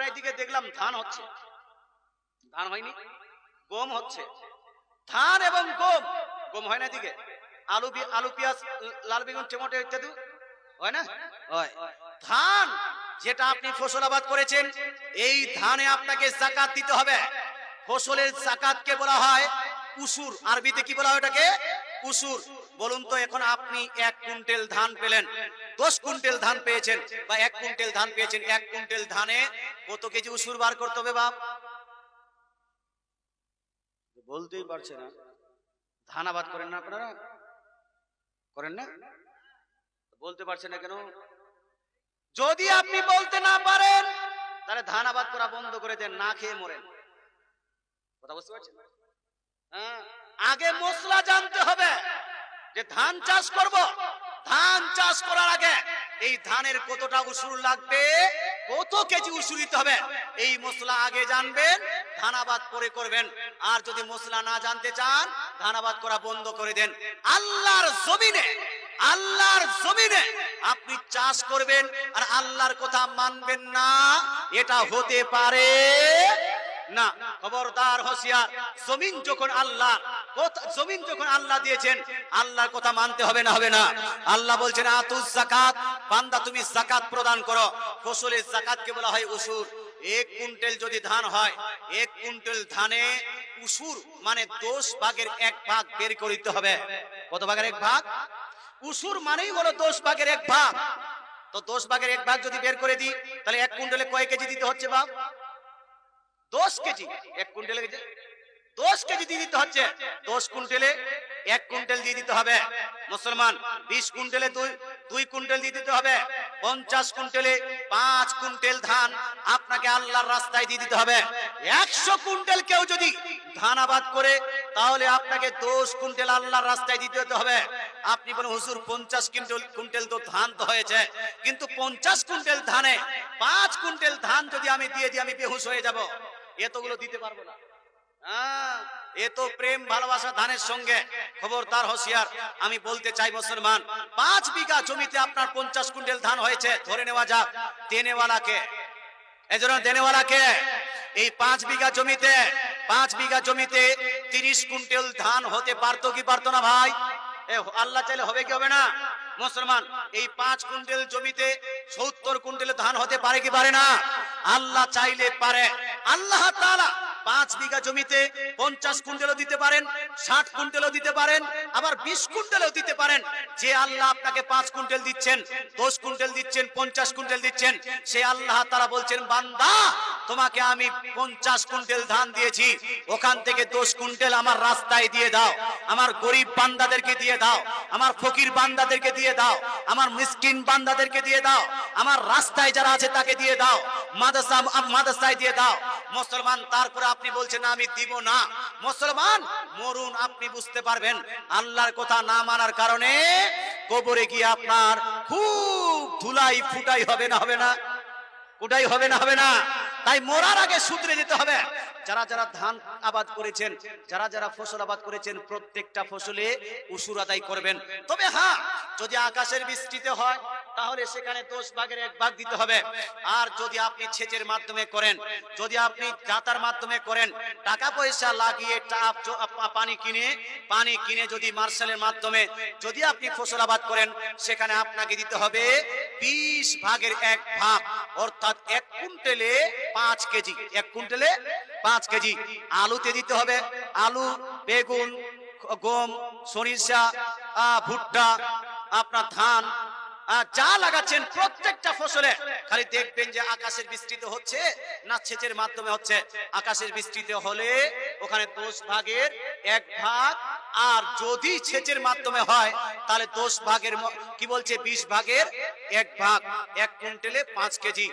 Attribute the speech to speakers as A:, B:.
A: আপনার দিকে দেখলাম ধান হচ্ছে, ধান হয়নি, গম হচ্ছে। ধান এবং গম, গম হয় না দিকে, আলু আলু পেঁয়াজ লাল বেগুন টমেটো ইত্যাদি হয় না? হয়। ধান যেটা আপনি ফসল আবাদ করেছেন, এই ধানে আপনাকে যাকাত দিতে হবে। ফসলের যাকাতকে বলা হয় উশুর। আরবিতে কি বলা হয় ওটাকে? উশুর। বলুন তো এখন আপনি 1 কুইন্টাল ধান পেলেন, 10 কুইন্টাল ধান পেয়েছেন বা 1 কুইন্টাল ধান পেয়েছেন, 1 কুইন্টাল ধানে কত কেজি উশুর বার করতে হবে বাপ? বলতেই পারছে না। ধান আবাদ করেন না আপনারা? করেন না? বলতে পারছেন না কেন? যদি আপনি বলতে না পারেন তাহলে ধান আবাদ করা বন্ধ করে দেন, না খেয়ে মরেন। কথা বুঝতে পারছেন? হ্যাঁ, আগে মশলা জানতে হবে যে ধান চাষ করব, ধান চাষ করার আগে এই ধানের কতটা উসুর লাগবে, কত কেজি উসুর দিতে হবে, এই মশলা আগে জানবেন, ধান আবাদ পরে করবেন। আর যদি মশলা না জানতে চান, ধান আবাদ করা বন্ধ করে দেন। আল্লাহর জমিনে, আল্লাহর জমিনে আপনি চাষ করবেন আর আল্লাহর কথা মানবেন না, এটা হতে পারে না। খবরদার, হোশিয়ার। জমিন যখন আল্লাহ, জমিন যখন আল্লাহ দিয়েছেন, আল্লাহর কথা মানতে হবে না, হবে না? আল্লাহ বলছেন আতুজ যাকাত, বান্দা তুমি যাকাত প্রদান করো। ফসলের যাকাতকে বলা হয় উশুর। 1 কুইন্টাল যদি ধান হয়, 1 কুইন্টাল ধানে উশুর মানে 10 ভাগের 1 ভাগ বের করে দিতে হবে। কত ভাগের 1 ভাগ? উশুর মানেই হলো 10 ভাগের 1 ভাগ। তো 10 ভাগের 1 ভাগ যদি বের করে দিই, তাহলে 1 কুইন্টালে কয় কেজি দিতে হচ্ছে বাপ? 10 কেজি। 1 কুইন্টালে 10 কেজি দিয়ে দিতে হচ্ছে। 10 কুইন্টালে 1 কুইন্টাল দিয়ে দিতে হবে মুসলমান। 20 কুইন্টালে 2 কুইন্টাল দিয়ে দিতে হবে। 50 কুইন্টালে 5 কুইন্টাল ধান আপনাকে আল্লাহর রাস্তায় দিয়ে দিতে হবে। 100 কুইন্টাল কেউ যদি ধান আবাদ করে, তাহলে আপনাকে 10 কুইন্টাল আল্লাহর রাস্তায় দিতে হবে। আপনি বলেন হুজুর 50 কুইন্টাল তো ধান তো হয়েছে, কিন্তু 50 কুইন্টাল ধানে 5 কুইন্টাল ধান যদি আমি দিয়ে দিই, আমি বেহুশ হয়ে যাব। এতগুলো দিতে পারবো না। এ তো প্রেম ভালোবাসা ধানের সঙ্গে। খবরদার, হোশিয়ার। আমি বলতে চাই মুসলমান, 5 বিঘা জমিতে আপনার 50 কুইন্টাল ধান হয়েছে, ধরে নেওয়া যাক। দেনেওয়ালাকে, এজন্য দেনেওয়ালাকে এই 5 বিঘা জমিতে, 5 বিঘা জমিতে 30 কুইন্টাল ধান হতে পারতো কি পারতো না ভাই? আল্লাহ চাইলে হবে কি হবে না? মুসলমান, এই 5 কুইন্টাল জমিতে 70 কুইন্টাল ধান হতে পারে কি পারে না? আল্লাহ চাইলে পারে। আল্লাহ তাআলা 5 বিঘা জমিতে 50 কুইন্টালও দিতে পারেন, 60 কুইন্টালও দিতে পারেন, আবার 20 কুইন্টালও দিতে পারেন। যে আল্লাহ আপনাকে 5 কুইন্টাল দিচ্ছেন, 10 কুইন্টাল দিচ্ছেন, 50 কুইন্টাল দিচ্ছেন, সে আল্লাহ তাআলা বলছেন, বান্দা তোমাকে আমি 50 কুইন্টাল ধান দিয়েছি, ওখান থেকে 10 কুইন্টাল আমার রাস্তায় দিয়ে দাও, আমার গরিব বান্দাদেরকে দিয়ে দাও, আমার ফকির বান্দাদেরকে দিয়ে দাও, আমার মিসকিন বান্দাদেরকে দিয়ে দাও, আমার রাস্তায় যারা আছে তাকে দিয়ে দাও, মাদ্রাসায় দিয়ে দাও। মুসলমান, তারপরে আপনি বলছেন আমি দিব না। মুসলমান, মরুন, আপনি বুঝতে পারবেন আল্লাহর কথা না মানার কারণে কবরে গিয়ে আপনার খুব ধুলাই ফুটাই হবে না, হবে না? কোটাই হবে না, হবে না? তাই মরার আগে শুধরে যেতে হবে। যারা যারা ধান আবাদ করেছেন, যারা যারা ফসল আবাদ করেছেন, প্রত্যেকটা ফসলে উশুর আদায় করবেন। তবে হ্যাঁ, যদি আকাশের বৃষ্টিতে হয়, তাহলে সেখানে 10 ভাগের 1 ভাগ দিতে হবে। আর যদি আপনি সেচের মাধ্যমে করেন, যদি আপনি জাতার মাধ্যমে করেন, টাকা পয়সা লাগিয়ে পানি কিনে যদি মার্শালের মাধ্যমে যদি আপনি ফসল আবাদ করেন, সেখানে আপনাকে দিতে হবে 20 ভাগের 1 ভাগ, অর্থাৎ 1 কুইন্টালে 5 কেজি। 1 কুইন্টালে 5 কেজি। আলুতে দিতে হবে, আলু, বেগুন, গম, সরিষা, ভুট্টা, আপনার ধান, যা লাগাচ্ছেন প্রত্যেকটা ফসলে খালি দেখবেন যে আকাশের বৃষ্টিতে হচ্ছে না সেচের মাধ্যমে হচ্ছে। আকাশের বৃষ্টিতে হলে ওখানে 10 ভাগের 1 ভাগ, আর যদি সেচের মাধ্যমে হয় তাহলে 10 ভাগের কি বলছে 20 ভাগের 1 ভাগ। 1 কুইন্টালে 5 কেজি।